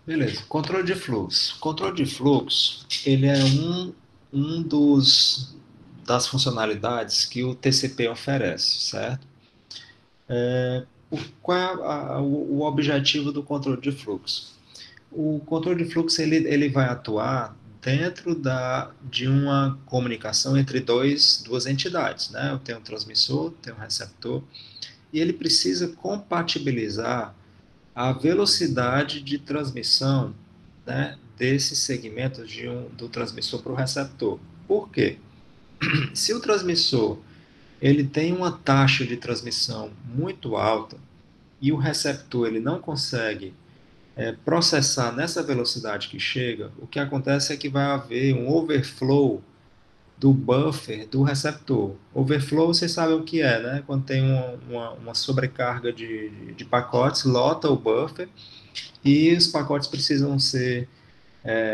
Beleza, controle de fluxo. Controle de fluxo, ele é um das funcionalidades que o TCP oferece, certo? Qual é o objetivo do controle de fluxo? O controle de fluxo ele vai atuar dentro de uma comunicação entre duas entidades, né? Eu tenho um transmissor, tenho um receptor, e ele precisa compatibilizar a velocidade de transmissão, né, desses segmentos do transmissor para o receptor. Por quê? Se o transmissor ele tem uma taxa de transmissão muito alta e o receptor ele não consegue processar nessa velocidade que chega, o que acontece é que vai haver um overflow do buffer do receptor. Overflow, vocês sabem o que é, né? Quando tem uma sobrecarga de pacotes, lota o buffer e os pacotes precisam ser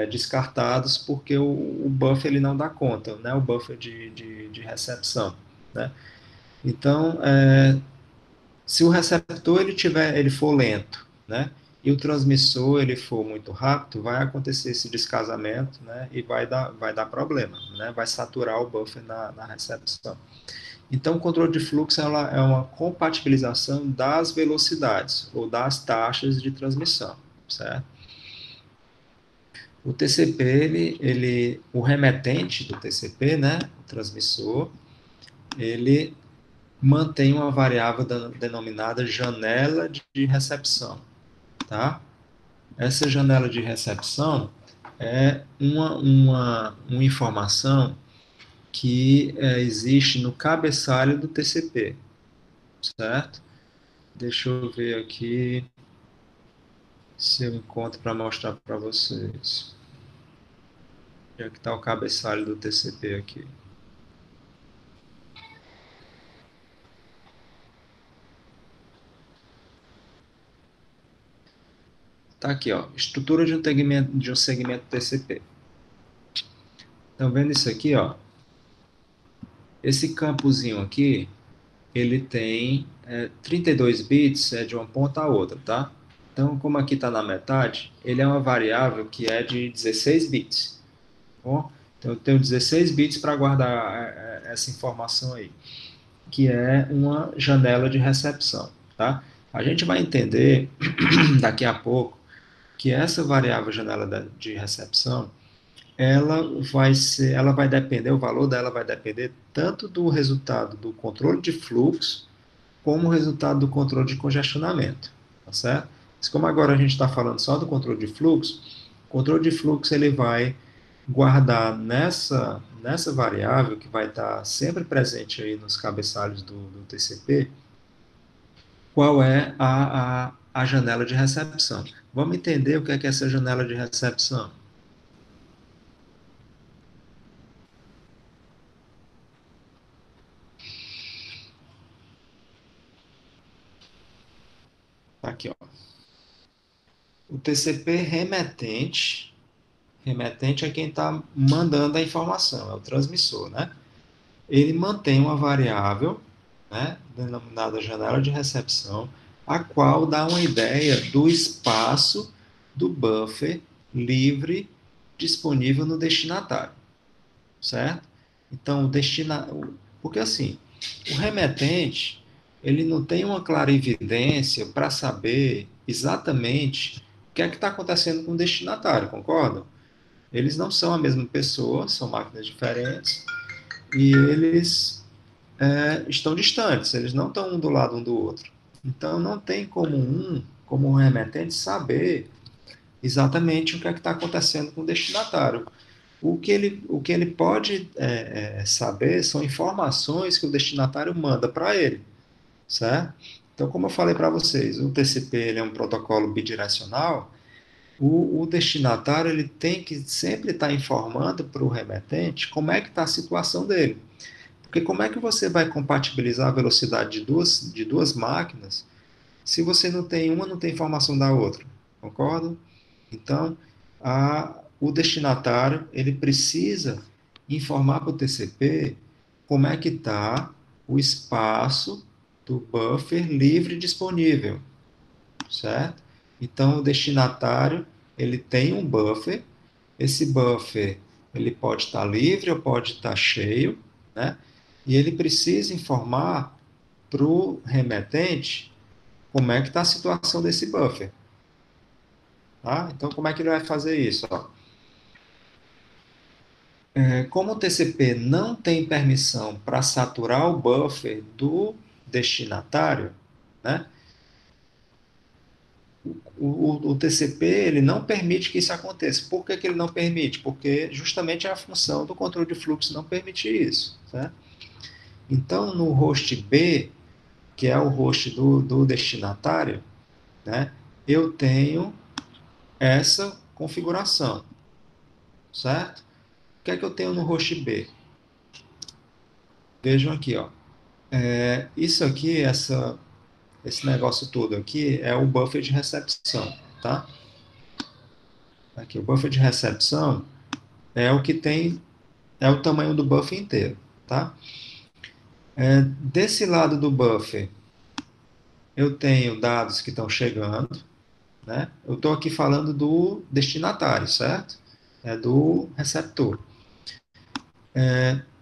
descartados porque o buffer ele não dá conta, né? O buffer de recepção, né? Então, se o receptor ele for lento, né? E o transmissor ele for muito rápido, vai acontecer esse descasamento, né? E vai dar problema, né? Vai saturar o buffer na recepção. Então, o controle de fluxo é uma compatibilização das velocidades ou das taxas de transmissão, certo? O TCP, o remetente do TCP, né, o transmissor, ele mantém uma variável denominada janela de recepção, tá? Essa janela de recepção é uma informação que existe no cabeçalho do TCP, certo? Deixa eu ver aqui se eu encontro para mostrar para vocês. Onde é que está o cabeçalho do TCP aqui? Tá aqui, ó. Estrutura de um segmento TCP. Estão vendo isso aqui, ó? Esse campozinho aqui, ele tem 32 bits de uma ponta a outra, tá? Então, como aqui está na metade, ele é uma variável que é de 16 bits. Tá bom? Então, eu tenho 16 bits para guardar essa informação aí, que é uma janela de recepção, tá? A gente vai entender daqui a pouco que essa variável janela de recepção ela vai depender, o valor dela vai depender tanto do resultado do controle de fluxo, como o resultado do controle de congestionamento, tá certo? Mas como agora a gente está falando só do controle de fluxo, o controle de fluxo ele vai guardar nessa variável que vai estar sempre presente aí nos cabeçalhos do TCP, qual é a janela de recepção. Vamos entender o que é essa janela de recepção. Tá aqui, ó. O TCP remetente é quem está mandando a informação, é o transmissor, né? Ele mantém uma variável, né, denominada janela de recepção, a qual dá uma ideia do espaço do buffer livre disponível no destinatário, certo? Então, porque assim, o remetente, ele não tem uma clarividência para saber exatamente o que é que está acontecendo com o destinatário, concordam? Eles não são a mesma pessoa, são máquinas diferentes, e eles estão distantes, eles não estão um do lado um do outro. Então, não tem como um remetente, saber exatamente o que é que está acontecendo com o destinatário. O que ele pode saber são informações que o destinatário manda para ele, certo? Então, como eu falei para vocês, o TCP ele é um protocolo bidirecional, o destinatário ele tem que sempre estar informando para o remetente como é que está a situação dele. Porque como é que você vai compatibilizar a velocidade de duas máquinas se você não tem uma, não tem informação da outra? Concorda? Então, o destinatário ele precisa informar para o TCP como é que está o espaço do buffer livre disponível, certo? Então, o destinatário ele tem um buffer, esse buffer ele pode estar livre ou pode estar cheio, né? E ele precisa informar para o remetente como é que está a situação desse buffer. Tá? Então, como é que ele vai fazer isso? Ó? Como o TCP não tem permissão para saturar o buffer do destinatário, né? O TCP ele não permite que isso aconteça. Por que, que ele não permite? Porque justamente é a função do controle de fluxo não permitir isso. Certo? Então, no host B, que é o host do destinatário, né, eu tenho essa configuração, certo? O que é que eu tenho no host B? Vejam aqui, ó. Isso aqui, esse negócio todo aqui é o buffer de recepção, tá? Aqui, o buffer de recepção é o que tem, é o tamanho do buffer inteiro, tá? Desse lado do buffer, eu tenho dados que estão chegando, né? Eu estou aqui falando do destinatário, certo? É do receptor.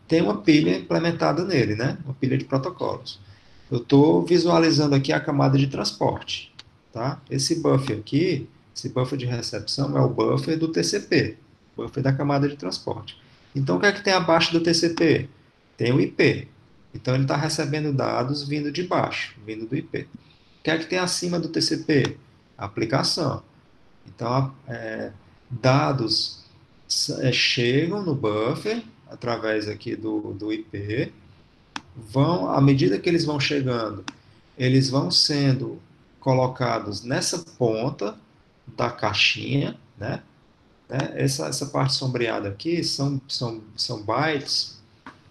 Tem uma pilha implementada nele, né? Uma pilha de protocolos. Eu estou visualizando aqui a camada de transporte, tá? Esse buffer aqui, esse buffer de recepção é o buffer do TCP, buffer da camada de transporte. Então, o que é que tem abaixo do TCP? Tem o IP. Então, ele está recebendo dados vindo de baixo, vindo do IP. O que é que tem acima do TCP? A aplicação. Então, dados chegam no buffer através aqui do IP, vão, à medida que eles vão chegando, eles vão sendo colocados nessa ponta da caixinha, né? Essa parte sombreada aqui são bytes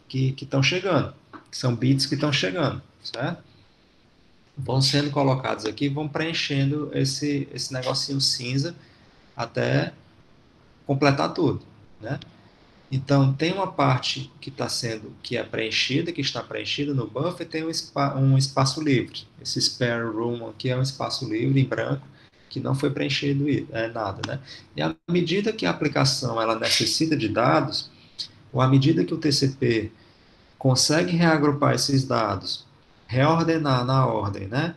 que estão chegando, que são bits que estão chegando, certo? Vão sendo colocados aqui, vão preenchendo esse negocinho cinza até completar tudo, né? Então, tem uma parte que é preenchida, que está preenchida no buffer, tem um espaço livre. Esse spare room aqui é um espaço livre em branco, que não foi preenchido nada, né? E à medida que a aplicação ela necessita de dados, ou à medida que o TCP consegue reagrupar esses dados, reordenar na ordem, né?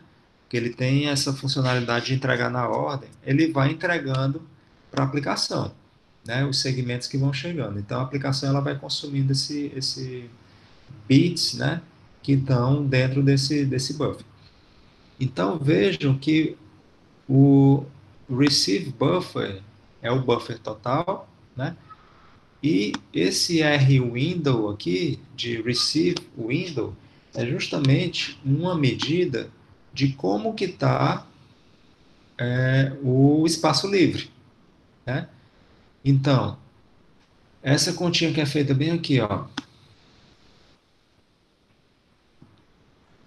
Que ele tem essa funcionalidade de entregar na ordem, ele vai entregando para a aplicação, né? Os segmentos que vão chegando. Então a aplicação ela vai consumindo esse bits, né? Que estão dentro desse buffer. Então vejam que o receive buffer é o buffer total, né? E esse R window aqui, de receive window, é justamente uma medida de como que está o espaço livre, né? Então, essa continha que é feita bem aqui, ó,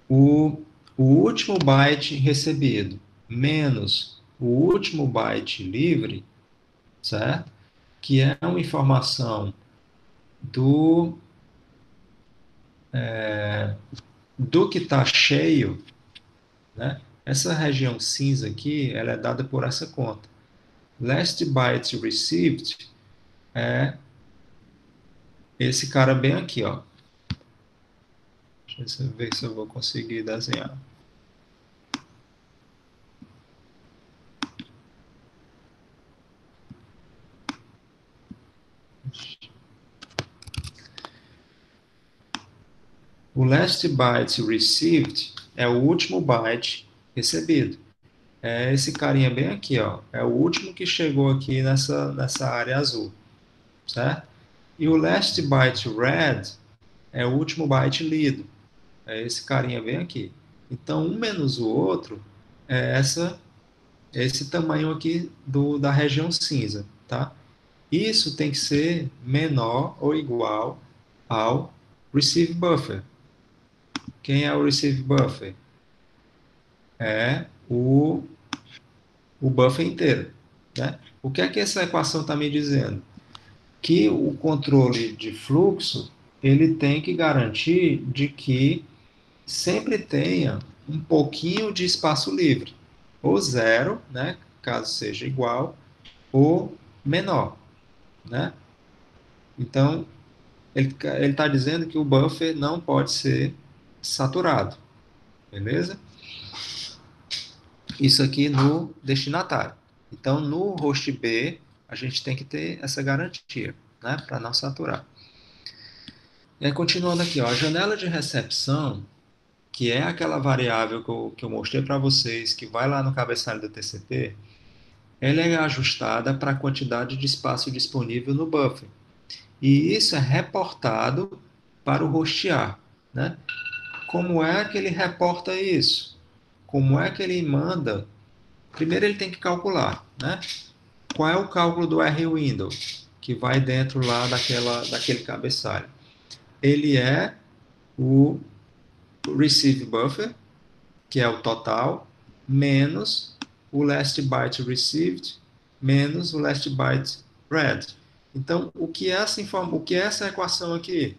o, o último byte recebido menos o último byte livre, certo? Que é uma informação do, do que está cheio, né? Essa região cinza aqui, ela é dada por essa conta. Last byte received é esse cara bem aqui, ó. Deixa eu ver se eu vou conseguir desenhar. O last byte received é o último byte recebido. É esse carinha bem aqui, ó. É o último que chegou aqui nessa área azul, certo? E o last byte read é o último byte lido. É esse carinha bem aqui. Então, um menos o outro é esse tamanho aqui da região cinza, tá? Isso tem que ser menor ou igual ao receive buffer. Quem é o receive buffer? É o buffer inteiro, né? O que é que essa equação está me dizendo? Que o controle de fluxo ele tem que garantir de que sempre tenha um pouquinho de espaço livre, ou zero, né, caso seja igual, ou menor, né? Então, ele está dizendo que o buffer não pode ser saturado, beleza? Isso aqui no destinatário. Então, no host B, a gente tem que ter essa garantia, né, para não saturar. E aí, continuando aqui, ó, a janela de recepção, que é aquela variável que eu mostrei para vocês, que vai lá no cabeçalho do TCP, ela é ajustada para a quantidade de espaço disponível no buffer. E isso é reportado para o hostear, né? Como é que ele reporta isso? Como é que ele manda? Primeiro ele tem que calcular, né? Qual é o cálculo do R-window que vai dentro lá daquele cabeçalho? Ele é o receive buffer, que é o total, menos o last byte received, menos o last byte read. Então, o que é essa equação aqui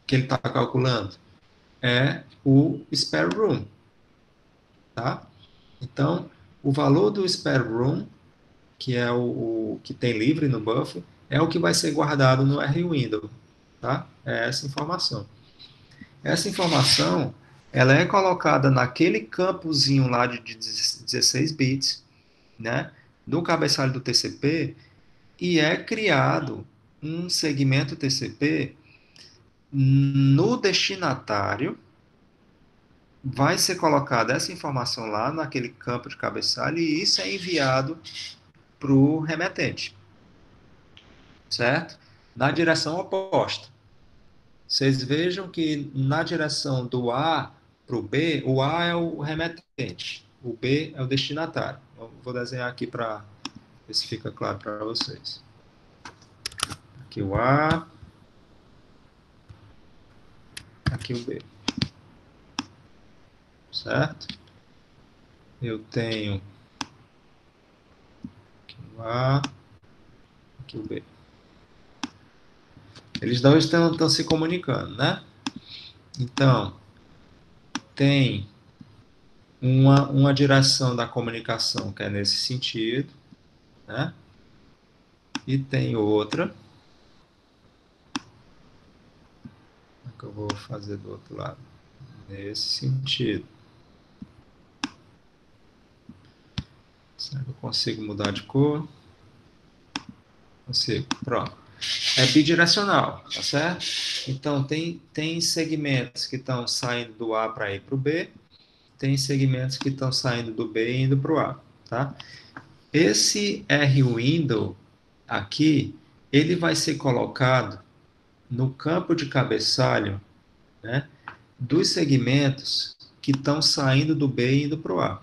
que ele está calculando? É o spare room, tá? Então, o valor do spare room, que é o que tem livre no buffer, é o que vai ser guardado no R-window, tá? É essa informação. Essa informação, ela é colocada naquele campozinho lá de 16 bits, né? No cabeçalho do TCP, e é criado um segmento TCP no destinatário, vai ser colocada essa informação lá naquele campo de cabeçalho e isso é enviado para o remetente, certo? Na direção oposta. Vocês vejam que na direção do A para o B, o A é o remetente, o B é o destinatário. Eu vou desenhar aqui para ver se fica claro para vocês. Aqui o A, aqui o B, certo? Eu tenho aqui o A, aqui o B. Eles não estão se comunicando, né? Então, tem uma direção da comunicação que é nesse sentido, né? E tem outra, que eu vou fazer do outro lado, nesse sentido. Será que eu consigo mudar de cor? Consigo, pronto. É bidirecional, tá certo? Então, tem segmentos que estão saindo do A para ir para o B, tem segmentos que estão saindo do B e indo para o A, tá? Esse R-window aqui, ele vai ser colocado no campo de cabeçalho, né, dos segmentos que estão saindo do B e indo para o A,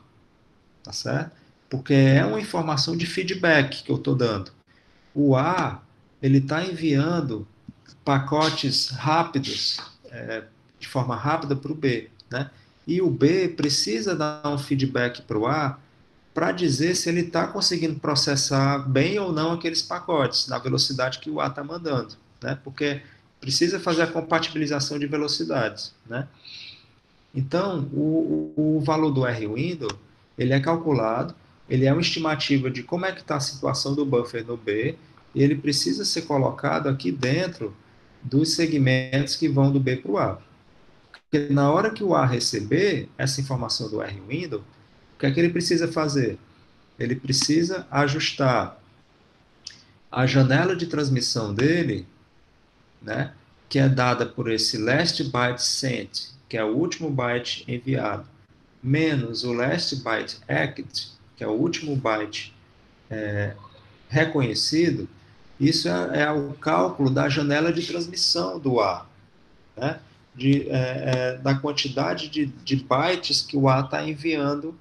tá certo? Porque é uma informação de feedback que eu estou dando. O A, ele está enviando pacotes rápidos, de forma rápida para o B, né? E o B precisa dar um feedback para o A para dizer se ele está conseguindo processar bem ou não aqueles pacotes, na velocidade que o A está mandando, né? Porque precisa fazer a compatibilização de velocidades, né? Então, o valor do R-window, ele é calculado, ele é uma estimativa de como é que está a situação do buffer no B, e ele precisa ser colocado aqui dentro dos segmentos que vão do B para o A. Porque na hora que o A receber essa informação do R-window, o que é que ele precisa fazer? Ele precisa ajustar a janela de transmissão dele, né, que é dada por esse last byte sent, que é o último byte enviado, menos o last byte act, que é o último byte reconhecido, isso é o cálculo da janela de transmissão do A, né? Da quantidade de bytes que o A está enviando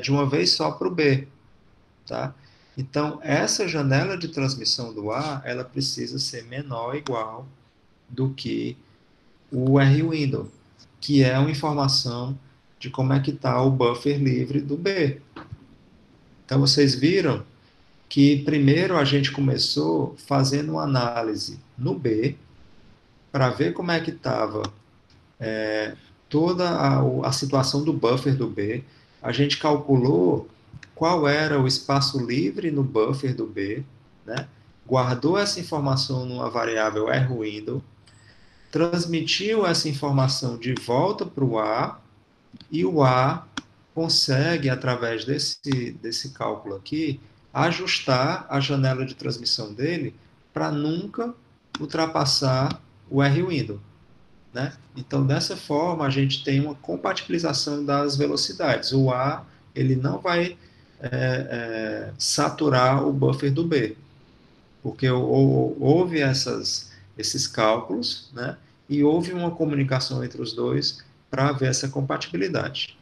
de uma vez só para o B. Tá? Então, essa janela de transmissão do A, ela precisa ser menor ou igual do que o R-window, que é uma informação de como é que está o buffer livre do B. Então, vocês viram que primeiro a gente começou fazendo uma análise no B, para ver como é que estava toda a situação do buffer do B. A gente calculou qual era o espaço livre no buffer do B, né? Guardou essa informação numa variável rwindow, transmitiu essa informação de volta para o A, e o A consegue, através desse cálculo aqui, ajustar a janela de transmissão dele para nunca ultrapassar o rwindow. Né? Então, dessa forma, a gente tem uma compatibilização das velocidades. O A ele não vai saturar o buffer do B, porque houve esses cálculos, né? E houve uma comunicação entre os dois para ver essa compatibilidade.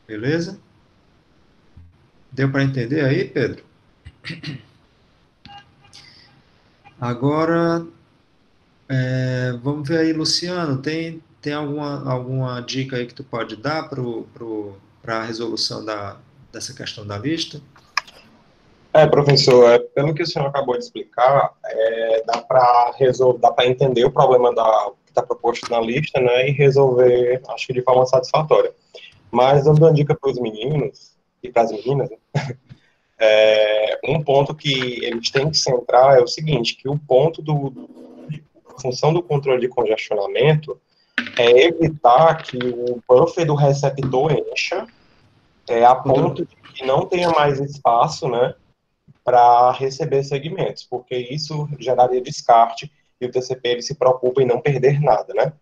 Beleza? Deu para entender aí, Pedro? Agora, vamos ver aí, Luciano, tem alguma dica aí que tu pode dar para a resolução dessa questão da lista? Professor, pelo que o senhor acabou de explicar, dá para entender o problema que está proposto na lista, né, e resolver, acho que de forma satisfatória. Mas, dando uma dica para os meninos e para as meninas, né, um ponto que eles têm que centrar é o seguinte, que o ponto a função do controle de congestionamento é evitar que o buffer do receptor encha, a ponto de que não tenha mais espaço, né, para receber segmentos, porque isso geraria descarte e o TCP ele se preocupa em não perder nada, né?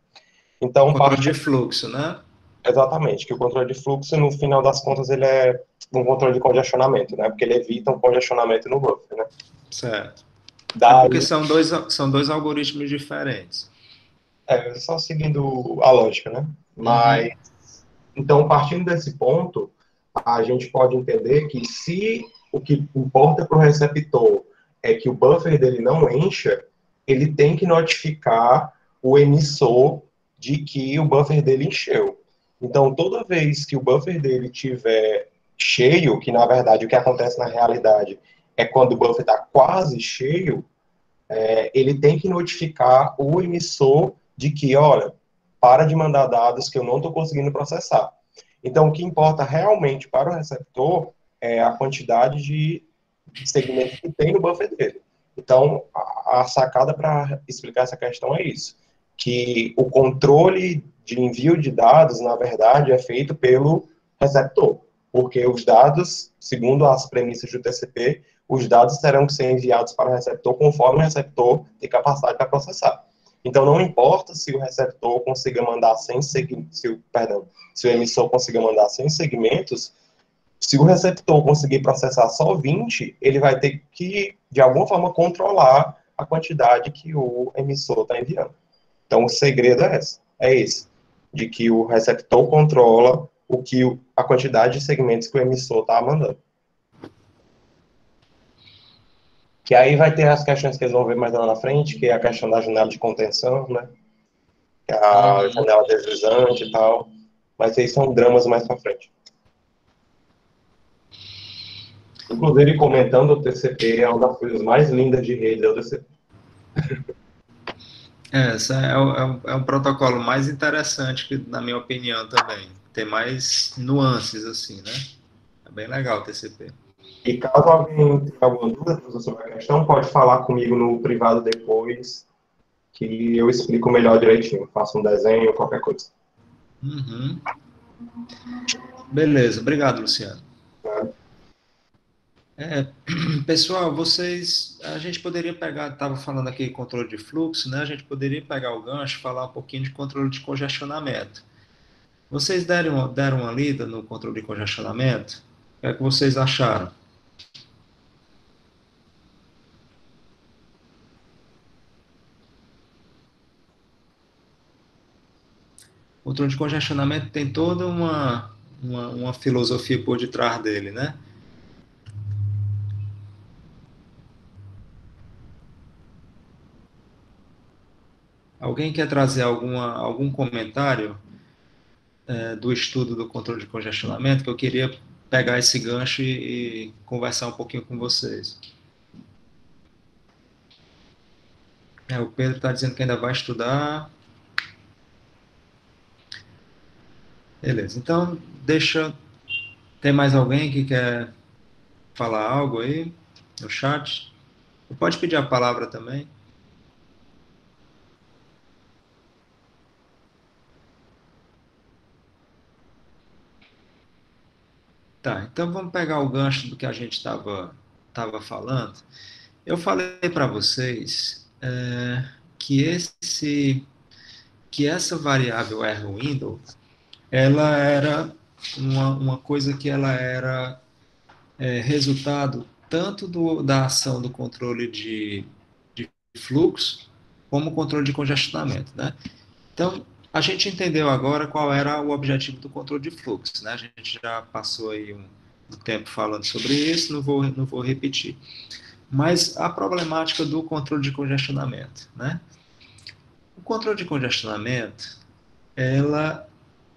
Então, controle de fluxo, né? Exatamente, que o controle de fluxo, no final das contas, ele é um controle de congestionamento, né? Porque ele evita um congestionamento no buffer, né? Certo. Daí, Porque são dois algoritmos diferentes. só seguindo a lógica, né? Mas, então, partindo desse ponto, a gente pode entender que se o que importa para o receptor é que o buffer dele não encha, ele tem que notificar o emissor de que o buffer dele encheu. Então, toda vez que o buffer dele estiver cheio, que na verdade o que acontece na realidade é quando o buffer está quase cheio, ele tem que notificar o emissor de que, olha, para de mandar dados que eu não estou conseguindo processar. Então, o que importa realmente para o receptor é a quantidade de segmentos que tem no buffer dele. Então, a sacada para explicar essa questão é isso, que o controle de envio de dados, na verdade, é feito pelo receptor, porque os dados, segundo as premissas do TCP, os dados terão que ser enviados para o receptor conforme o receptor tem capacidade para processar. Então, não importa se o receptor consiga mandar 100 segmentos, se o emissor consiga mandar 100 segmentos, se o receptor conseguir processar só 20, ele vai ter que, de alguma forma, controlar a quantidade que o emissor está enviando. Então, o segredo é esse, de que o receptor controla a quantidade de segmentos que o emissor está mandando. Que aí vai ter as questões que eles vão ver mais lá na frente, que é a questão da janela de contenção, né? Que é a janela deslizante e tal. Mas esses são dramas mais para frente. Inclusive, comentando o TCP, é uma das coisas mais lindas de rede, é o TCP. Esse é um protocolo mais interessante, que, na minha opinião, também. Tem mais nuances, assim, né? É bem legal o TCP. E caso alguém tenha alguma dúvida sobre a questão, pode falar comigo no privado depois, que eu explico melhor direitinho. Faço um desenho, qualquer coisa. Beleza, obrigado, Luciano. Né? Pessoal, a gente poderia pegar, estava falando aqui de controle de fluxo, né? A gente poderia pegar o gancho e falar um pouquinho de controle de congestionamento. Vocês deram uma lida no controle de congestionamento? O que é que vocês acharam? O controle de congestionamento tem toda uma filosofia por detrás dele, né? Alguém quer trazer algum comentário do estudo do controle de congestionamento, que eu queria pegar esse gancho e conversar um pouquinho com vocês? O Pedro está dizendo que ainda vai estudar. Beleza, então deixa. Tem mais alguém que quer falar algo aí no chat? Pode pedir a palavra também. Tá, então vamos pegar o gancho do que a gente estava falando. Eu falei para vocês que essa variável R-window, ela era uma coisa que ela era resultado tanto da ação do controle de fluxo como controle de congestionamento, né? Então, a gente entendeu agora qual era o objetivo do controle de fluxo, né? A gente já passou aí um tempo falando sobre isso, não vou repetir. Mas a problemática do controle de congestionamento, né? O controle de congestionamento,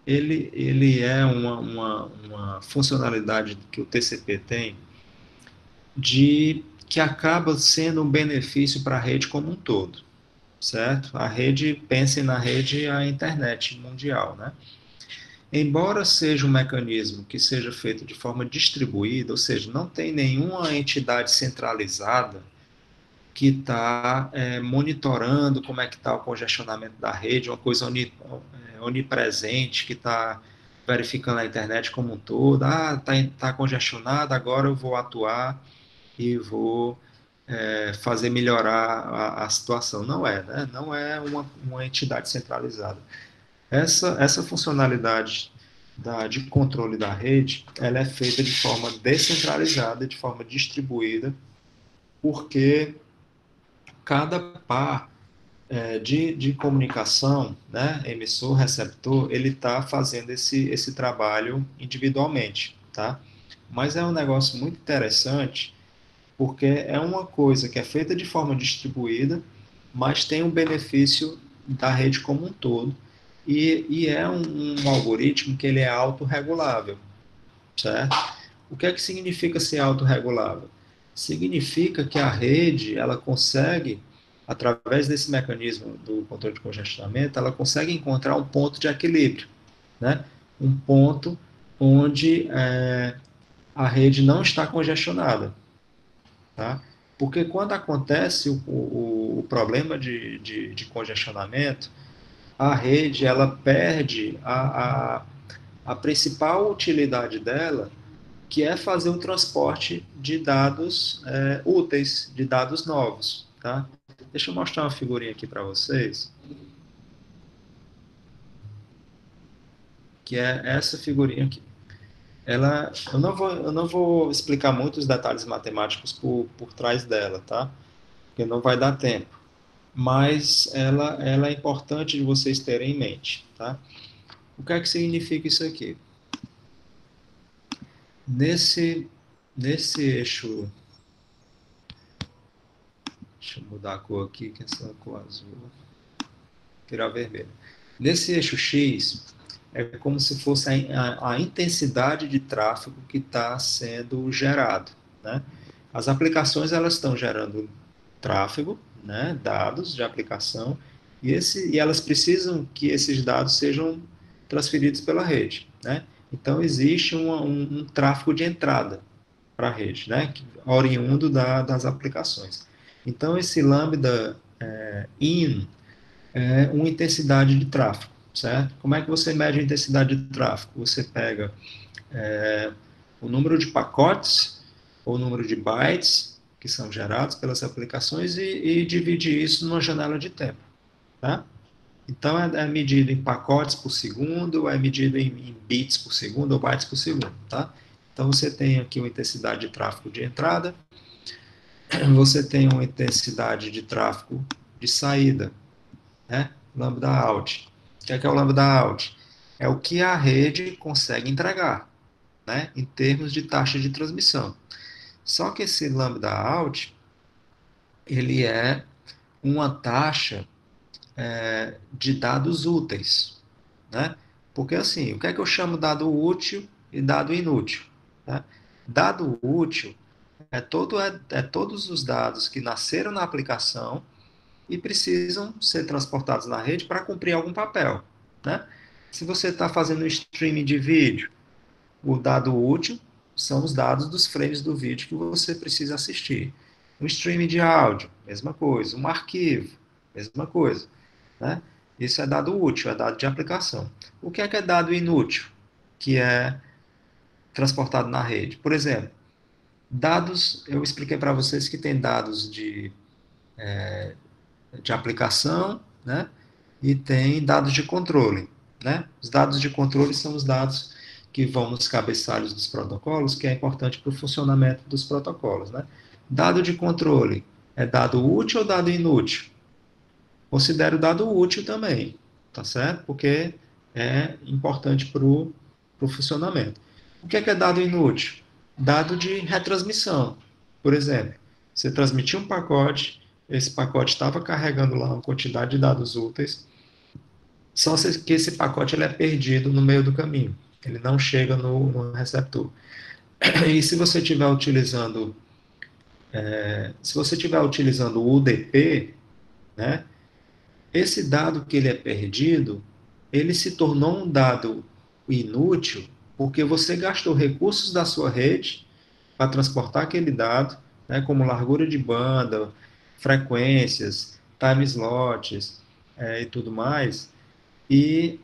ele é uma funcionalidade que o TCP tem que acaba sendo um benefício para a rede como um todo, certo? A rede, pense na rede, a internet mundial, né? Embora seja um mecanismo que seja feito de forma distribuída, ou seja, não tem nenhuma entidade centralizada que está monitorando como é que está o congestionamento da rede, uma coisa onipresente que está verificando a internet como um todo. Ah, tá congestionado, agora eu vou atuar e vou fazer melhorar a situação. Não é, né? Não é uma entidade centralizada. Essa funcionalidade de controle da rede, ela é feita de forma descentralizada, de forma distribuída, porque cada par de comunicação, né, emissor, receptor, ele está fazendo esse trabalho individualmente, tá? Mas é um negócio muito interessante, porque é uma coisa que é feita de forma distribuída, mas tem um benefício da rede como um todo, e é um algoritmo que ele é autorregulável, certo? O que é que significa ser autorregulável? Significa que a rede, ela consegue, através desse mecanismo do controle de congestionamento, ela consegue encontrar um ponto de equilíbrio, né? Um ponto onde a rede não está congestionada, tá? Porque quando acontece o problema de congestionamento, a rede ela perde a principal utilidade dela, que é fazer o transporte de dados úteis, de dados novos. Tá? Deixa eu mostrar uma figurinha aqui para vocês, que é essa figurinha aqui. Eu não vou explicar muitos detalhes matemáticos por trás dela, tá? Porque não vai dar tempo. Mas ela é importante de vocês terem em mente, tá? O que é que significa isso aqui? Nesse, nesse eixo, deixa eu mudar a cor aqui, que essa cor azul, virar vermelho. Nesse eixo X, é como se fosse a intensidade de tráfego que está sendo gerado, né? As aplicações, elas estão gerando tráfego, né, dados de aplicação, e elas precisam que esses dados sejam transferidos pela rede, né? Então, existe um tráfego de entrada para a rede, né, oriundo das aplicações. Então, esse lambda in é uma intensidade de tráfego, certo? Como é que você mede a intensidade de tráfego? Você pega o número de pacotes ou o número de bytes que são gerados pelas aplicações e divide isso numa janela de tempo, tá? Então, é medido em pacotes por segundo, é medido em bits por segundo ou bytes por segundo, tá? Então, você tem aqui uma intensidade de tráfego de entrada, você tem uma intensidade de tráfego de saída, né? Lambda out. O que é o lambda out? É o que a rede consegue entregar, né? Em termos de taxa de transmissão. Só que esse lambda out, ele é uma taxa de dados úteis, né? Porque assim, o que é que eu chamo dado útil e dado inútil? Tá? Dado útil é todos os dados que nasceram na aplicação e precisam ser transportados na rede para cumprir algum papel, né? Se você está fazendo streaming de vídeo, o dado útil são os dados dos frames do vídeo que você precisa assistir. Um streaming de áudio, mesma coisa. Um arquivo, mesma coisa. Né? Isso é dado útil, é dado de aplicação. O que é dado inútil? Que é transportado na rede. Por exemplo, dados, eu expliquei para vocês que tem dados de aplicação, né? E tem dados de controle, né? Os dados de controle são os dados que vão nos cabeçalhos dos protocolos, que é importante para o funcionamento dos protocolos, né? Dado de controle é dado útil ou dado inútil? Considero dado útil também, tá certo? Porque é importante para o funcionamento. O que é dado inútil? Dado de retransmissão. Por exemplo, você transmitiu um pacote, esse pacote estava carregando lá uma quantidade de dados úteis, só que esse pacote ele é perdido no meio do caminho. Ele não chega no receptor. E se você estiver utilizando o UDP, né, esse dado que ele é perdido, ele se tornou um dado inútil porque você gastou recursos da sua rede para transportar aquele dado, né, como largura de banda, frequências, time slots e tudo mais, e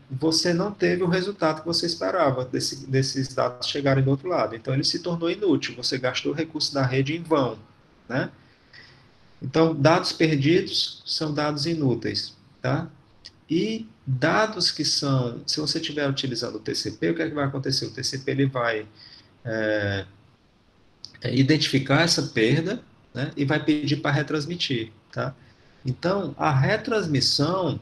você não teve o resultado que você esperava desses dados chegarem do outro lado. Então, ele se tornou inútil, você gastou recursos da rede em vão, né? Então, dados perdidos são dados inúteis, tá? E dados que são, se você estiver utilizando o TCP, o que é que vai acontecer? O TCP ele vai identificar essa perda, né, e vai pedir para retransmitir, tá? Então, a retransmissão,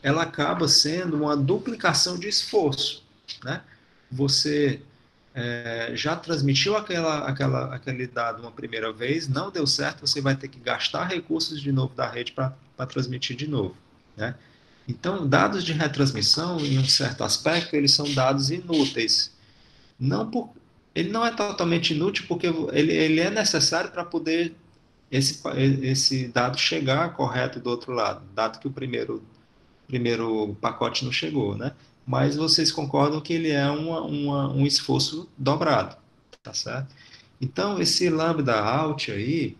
ela acaba sendo uma duplicação de esforço, né? Você já transmitiu aquele dado uma primeira vez, não deu certo, você vai ter que gastar recursos de novo da rede para transmitir de novo, né? Então, dados de retransmissão, em um certo aspecto, eles são dados inúteis. Não por, ele não é totalmente inútil porque ele é necessário para poder esse dado chegar correto do outro lado, dado que o primeiro pacote não chegou, né? Mas vocês concordam que ele é um esforço dobrado, tá certo? Então, esse lambda out aí,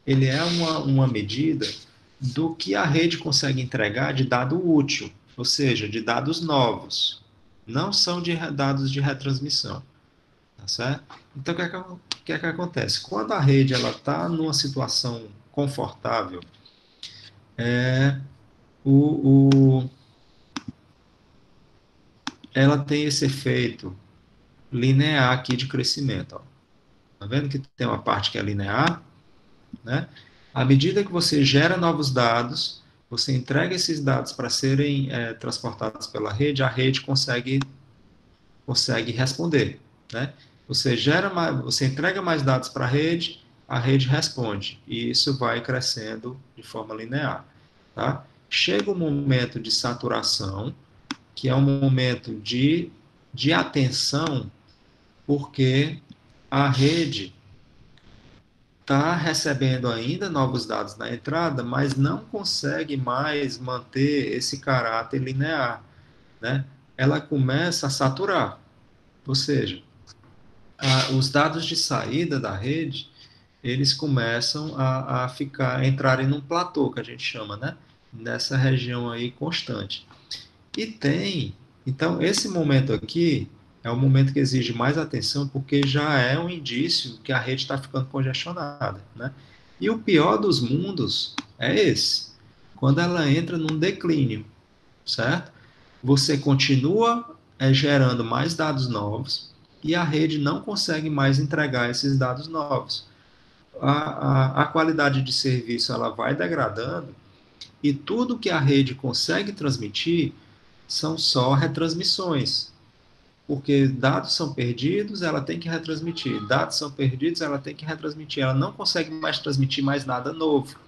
ele é uma medida do que a rede consegue entregar de dado útil, ou seja, de dados novos, não são de dados de retransmissão, tá certo? Então, o que é que acontece? Quando a rede ela está numa situação confortável, o, o, ela tem esse efeito linear aqui de crescimento. Ó. Tá vendo que tem uma parte que é linear? Né? À medida que você gera novos dados, você entrega esses dados para serem transportados pela rede, a rede consegue responder. Né? Você entrega mais dados para a rede responde, e isso vai crescendo de forma linear. Tá? Chega um momento de saturação, que é um momento de atenção, porque a rede está recebendo ainda novos dados na entrada, mas não consegue mais manter esse caráter linear, né? Ela começa a saturar, ou seja, os dados de saída da rede, eles começam a entrarem num platô, que a gente chama, né? Nessa região aí constante. Então, esse momento aqui é um momento que exige mais atenção, porque já é um indício que a rede está ficando congestionada, né? E o pior dos mundos é esse, quando ela entra num declínio, certo? Você continua gerando mais dados novos e a rede não consegue mais entregar esses dados novos. A qualidade de serviço ela vai degradando e tudo que a rede consegue transmitir são só retransmissões, porque dados são perdidos, ela tem que retransmitir, dados são perdidos, ela tem que retransmitir, ela não consegue mais transmitir mais nada novo,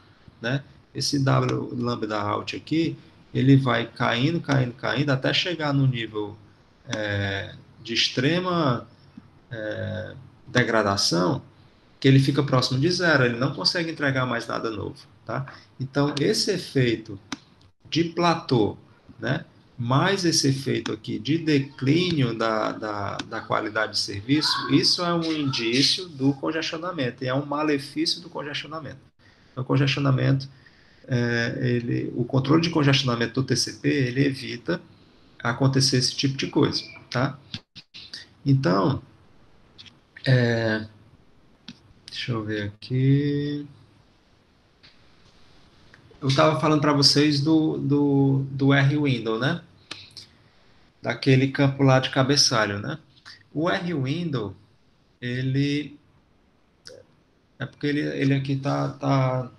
né? Esse W lambda out aqui, ele vai caindo, caindo, caindo, até chegar no nível de extrema degradação, que ele fica próximo de zero, ele não consegue entregar mais nada novo, tá? Então, esse efeito de platô, né? mais esse efeito aqui de declínio da qualidade de serviço, isso é um indício do congestionamento, e é um malefício do congestionamento. O congestionamento, o controle de congestionamento do TCP, ele evita acontecer esse tipo de coisa, tá? Então, deixa eu ver aqui. Eu estava falando para vocês do R-Window, né? Daquele campo lá de cabeçalho, né? O R-Window, ele é porque ele aqui tá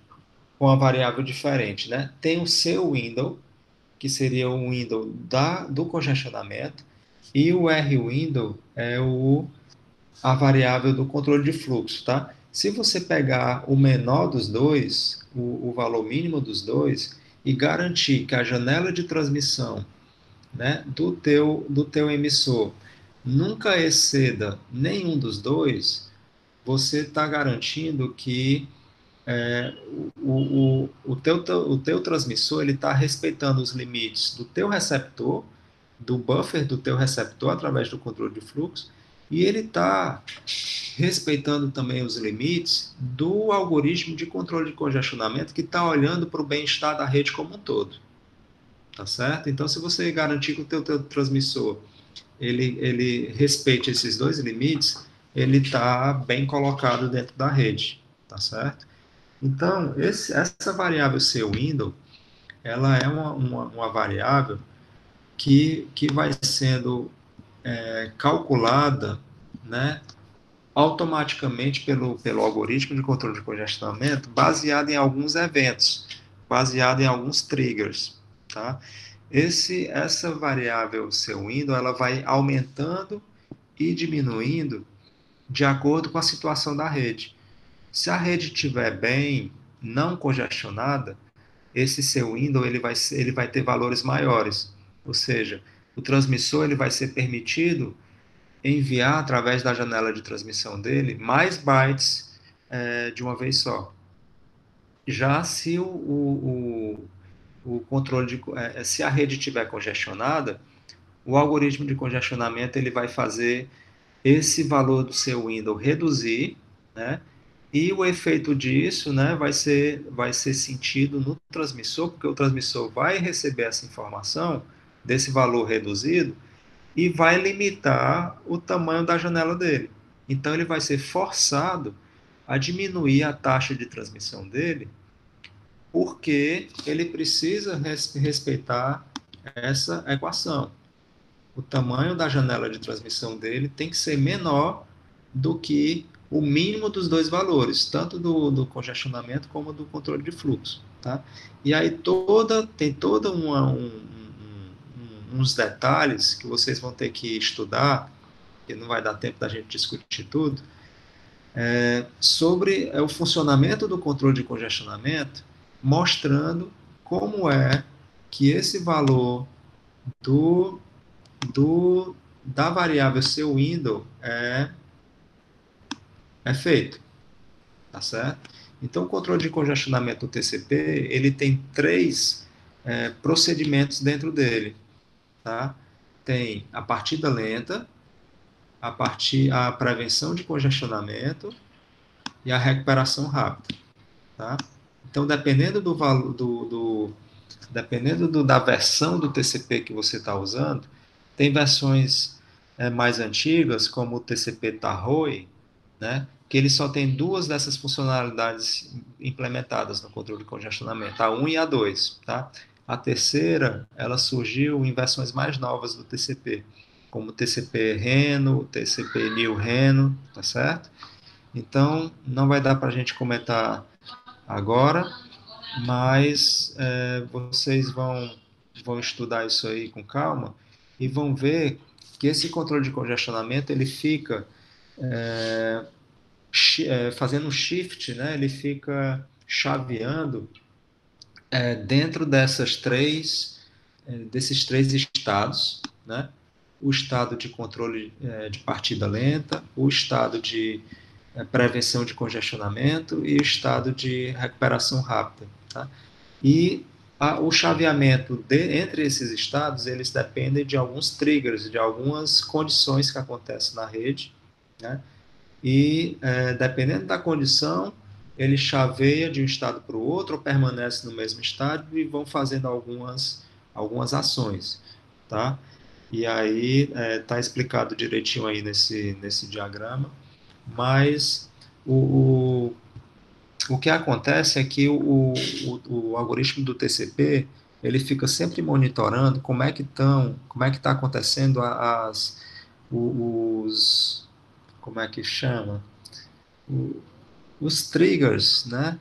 com uma variável diferente, né? Tem o seu window, que seria o window do congestionamento, e o R-Window é a variável do controle de fluxo, tá? Se você pegar o menor dos dois, o valor mínimo dos dois, e garantir que a janela de transmissão, né, do teu emissor nunca exceda nenhum dos dois, você está garantindo que o teu transmissor ele está respeitando os limites do teu receptor, do buffer do teu receptor através do controle de fluxo, e ele está respeitando também os limites do algoritmo de controle de congestionamento que está olhando para o bem-estar da rede como um todo, tá certo? Então, se você garantir que o teu transmissor ele respeite esses dois limites, ele está bem colocado dentro da rede, tá certo? Então, essa variável seu window, ela é uma variável que vai sendo calculada, né, automaticamente pelo algoritmo de controle de congestionamento, baseado em alguns eventos, baseado em alguns triggers, tá? Essa variável seu window, ela vai aumentando e diminuindo de acordo com a situação da rede. Se a rede estiver bem, não congestionada, esse seu window ele vai ter valores maiores. Ou seja, o transmissor ele vai ser permitido enviar através da janela de transmissão dele mais bytes de uma vez só. Já se o controle se a rede estiver congestionada, o algoritmo de congestionamento ele vai fazer esse valor do seu window reduzir, né? E o efeito disso, né, vai ser sentido no transmissor, porque o transmissor vai receber essa informação desse valor reduzido e vai limitar o tamanho da janela dele. Então ele vai ser forçado a diminuir a taxa de transmissão dele, porque ele precisa respeitar essa equação. O tamanho da janela de transmissão dele tem que ser menor do que o mínimo dos dois valores, tanto do congestionamento como do controle de fluxo. Tá? E aí tem toda uns detalhes que vocês vão ter que estudar, que não vai dar tempo da gente discutir tudo, sobre o funcionamento do controle de congestionamento, mostrando como é que esse valor do, da variável seu window é feito, tá certo? Então, o controle de congestionamento do TCP, ele tem três procedimentos dentro dele, tá? Tem a partida lenta, a prevenção de congestionamento e a recuperação rápida, tá? Então, dependendo do valor da versão do TCP que você está usando, tem versões mais antigas, como o TCP Tarroi, né, que ele só tem duas dessas funcionalidades implementadas no controle de congestionamento, a 1 e a 2. Tá? A terceira, ela surgiu em versões mais novas do TCP, como o TCP Reno, o TCP New Reno, tá certo? Então, não vai dar para a gente comentar agora, mas vocês vão estudar isso aí com calma e vão ver que esse controle de congestionamento ele fica fazendo um shift, né? Ele fica chaveando dentro desses três estados, né? O estado de controle de partida lenta, o estado de prevenção de congestionamento e o estado de recuperação rápida. Tá? E O chaveamento entre esses estados, eles dependem de alguns triggers, de algumas condições que acontecem na rede, né? E, dependendo da condição, ele chaveia de um estado para o outro, ou permanece no mesmo estado, e vão fazendo algumas ações, tá? E aí, está explicado direitinho aí nesse diagrama, mas o, o que acontece é que o algoritmo do TCP ele fica sempre monitorando como é que está acontecendo os, como é que chama? O- os triggers, né,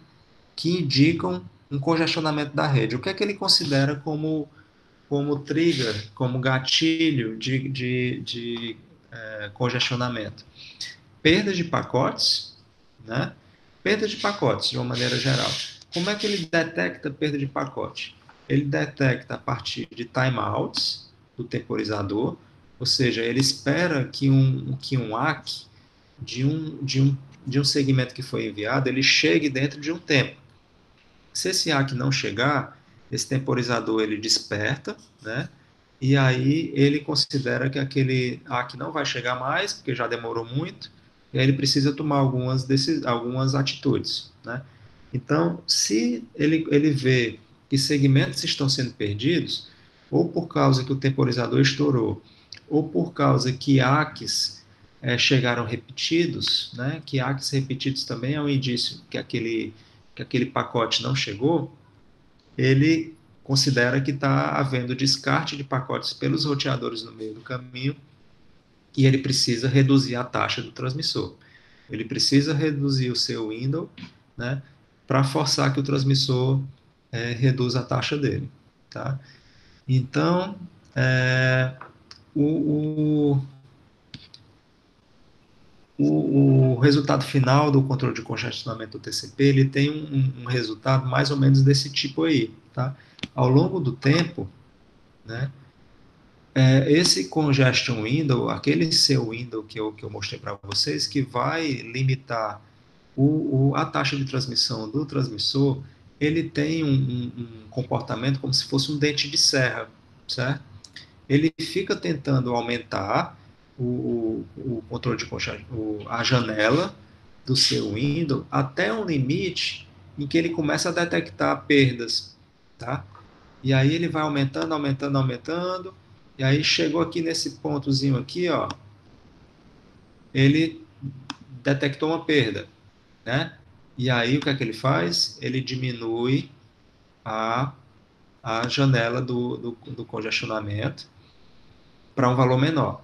que indicam um congestionamento da rede. O que é que ele considera como trigger, como gatilho de congestionamento? Perda de pacotes, né? Perda de pacotes, de uma maneira geral. Como é que ele detecta perda de pacote? Ele detecta a partir de timeouts do temporizador, ou seja, ele espera que um ACK de um segmento que foi enviado, ele chegue dentro de um tempo. Se esse ACK não chegar, esse temporizador ele desperta, né? E aí ele considera que aquele ACK não vai chegar mais, porque já demorou muito, e aí ele precisa tomar algumas atitudes, né? Então, se ele vê que segmentos estão sendo perdidos, ou por causa que o temporizador estourou, ou por causa que ACKs chegaram repetidos, né? Que ACKs repetidos também é um indício que aquele pacote não chegou, ele considera que está havendo descarte de pacotes pelos roteadores no meio do caminho e ele precisa reduzir a taxa do transmissor. Ele precisa reduzir o seu window, né, para forçar que o transmissor reduza a taxa dele. Tá? Então, o, o resultado final do controle de congestionamento do TCP, ele tem um resultado mais ou menos desse tipo aí, tá? Ao longo do tempo, né, esse congestion window, aquele seu window que eu mostrei para vocês, que vai limitar a taxa de transmissão do transmissor, ele tem um comportamento como se fosse um dente de serra, certo? Ele fica tentando aumentar o controle de a janela do seu window até um limite em que ele começa a detectar perdas, tá? E aí ele vai aumentando, aumentando, aumentando, e aí chegou aqui nesse pontozinho aqui, ó, ele detectou uma perda, né? E aí o que é que ele faz? Ele diminui a, a janela do congestionamento para um valor menor,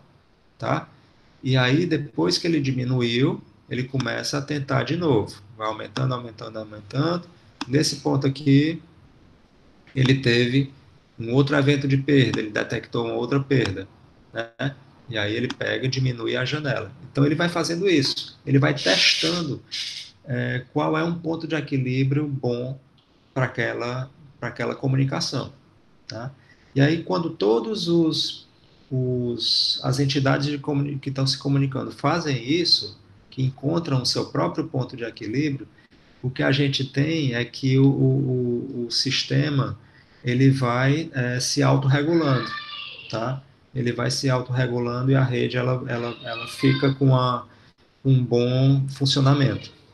tá? E aí, depois que ele diminuiu, ele começa a tentar de novo. Vai aumentando, aumentando, aumentando. Nesse ponto aqui, ele teve um outro evento de perda, ele detectou uma outra perda, né? E aí ele pega e diminui a janela. Então ele vai fazendo isso, ele vai testando qual é um ponto de equilíbrio bom para aquela comunicação. Tá? E aí, quando todos as entidades que estão se comunicando fazem isso, que encontram o seu próprio ponto de equilíbrio, o que a gente tem é que o sistema ele vai se autorregulando, tá? Ele vai se autorregulando e a rede ela fica com um bom funcionamento.